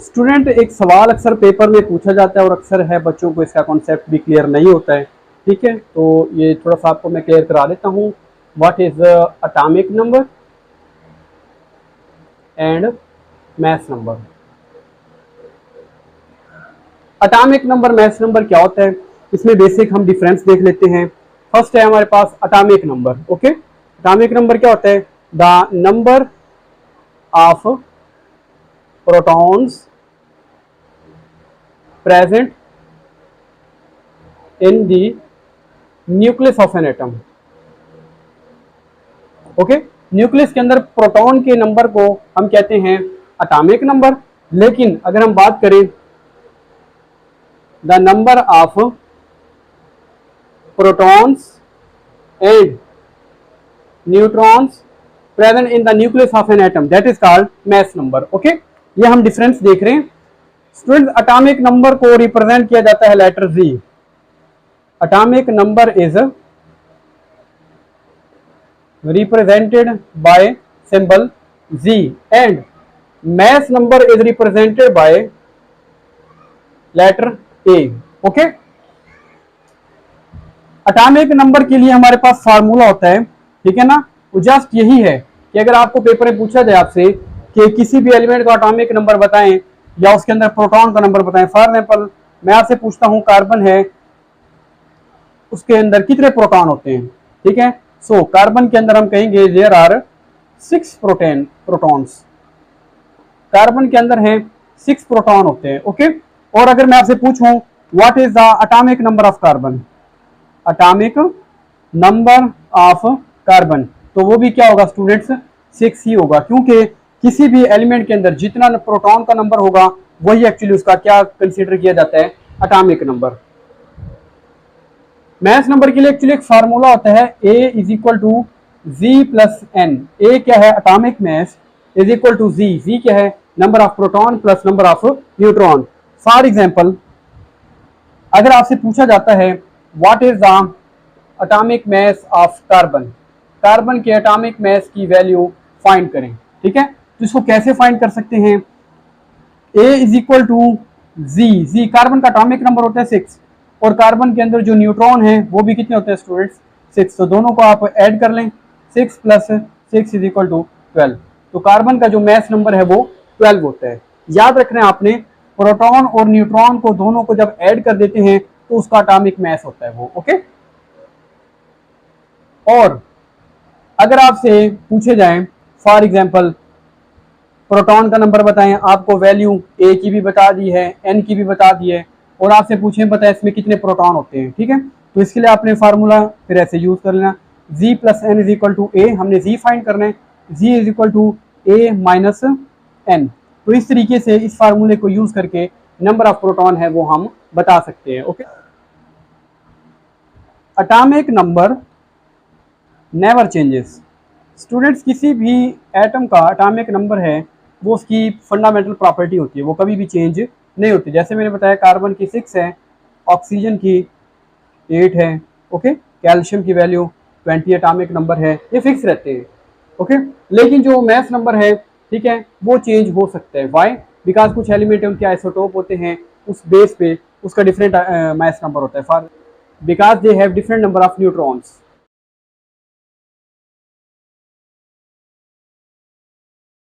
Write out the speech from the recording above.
Student, एक सवाल अक्सर पेपर में पूछा जाता है और अक्सर है बच्चों को इसका कॉन्सेप्ट भी क्लियर नहीं होता है। ठीक है, तो ये थोड़ा सा आपको मैं क्लियर करा देता हूँ। What is atomic number and mass number. Atomic number, mass number क्या होता है, इसमें बेसिक हम डिफरेंस देख लेते हैं। फर्स्ट है हमारे पास atomic number. Okay, atomic number क्या होता है? The number of protons present in the nucleus of an atom. Okay, nucleus के अंदर प्रोटॉन के नंबर को हम कहते हैं एटॉमिक नंबर। लेकिन अगर हम बात करें the number of protons and neutrons present in the nucleus of an atom, that is called mass number. Okay, ये हम डिफरेंस देख रहे हैं। स्टूडेंट, एटॉमिक नंबर को रिप्रेजेंट किया जाता है letter Z. Atomic number is represented by symbol Z and mass number is represented by letter A. Okay, atomic number के लिए हमारे पास फार्मूला होता है, ठीक है ना। वो जस्ट यही है कि अगर आपको पेपर में पूछा जाए आपसे कि किसी भी एलिमेंट का एटॉमिक नंबर बताएं या उसके अंदर प्रोटॉन का नंबर बताएं। फॉर एग्जांपल मैं आपसे पूछता हूं कार्बन है, उसके अंदर कितने प्रोटॉन होते हैं? ठीक है, सो कार्बन के अंदर हम कहेंगे देयर आर 6 प्रोटॉन्स। कार्बन के अंदर हैं 6 प्रोटॉन होते हैं। ओके, और अगर मैं आपसे पूछूं what is the atomic number of carbon, atomic number of carbon, तो वो भी क्या होगा स्टूडेंट्स? 6 ही होगा, क्योंकि किसी भी एलिमेंट के अंदर जितना प्रोटॉन का नंबर होगा वही एक्चुअली उसका क्या कंसीडर किया जाता है? Atomic number. मास नंबर के लिए एक्चुअली एक फार्मूला होता है, A is equal to G plus N. A क्या है? Atomic mass is equal to ji. G क्या है? Number of proton plus number of neutron. For example अगर आपसे पूछा जाता है what is the atomic mass of carbon, carbon के एटॉमिक मास की वैल्यू फाइंड करें। ठीक है, तो इसको कैसे फाइंड कर सकते हैं? A is equal to ji. Z carbon का एटॉमिक नंबर होता है 6 और कार्बन के अंदर जो न्यूट्रॉन है वो भी कितने होते हैं स्टूडेंट्स? 6। तो दोनों को आप ऐड कर लें, 6 प्लस 6 इज इक्वल टू 12। तो कार्बन का जो मास नंबर है वो 12 होता है। याद रखना है आपने, प्रोटॉन और न्यूट्रॉन को दोनों को जब ऐड कर देते हैं तो उसका एटॉमिक मास होता है वो। ओके, और अगर आपसे पूछे जाए फॉर एग्जाम्पल प्रोटॉन का नंबर बताएं, आपको वैल्यू A की भी बता दी है, N की भी बता दी है, और आपसे पूछे बताएं इसमें कितने प्रोटॉन होते हैं। ठीक है, तो इसके लिए आपने फार्मूला फिर ऐसे यूज कर लेना, G plus N is equal to A. हमने G फाइंड करना है, G is equal to A minus N. तो इस तरीके से इस फार्मूले को यूज करके नंबर ऑफ प्रोटॉन है वो हम बता सकते हैं। Okay, atomic number never changes. Students, किसी भी एटम का एटॉमिक नंबर है वो उसकी फंडामेंटल प्रॉपर्टी होती है, वो कभी भी चेंज नहीं होती। जैसे मैंने बताया कार्बन की 6 है, ऑक्सीजन की 8 है, ओके, कैल्शियम की वैल्यू 20 एटॉमिक नंबर है, ये फिक्स रहते हैं। ओके, लेकिन जो मास नंबर है, ठीक है, वो चेंज हो सकता है। वाई? बिकॉज कुछ एलिमेंट उनके आइसोटोप होते हैं, उस बेस पे उसका डिफरेंट मास नंबर होता है। For because they have different number of neutrons.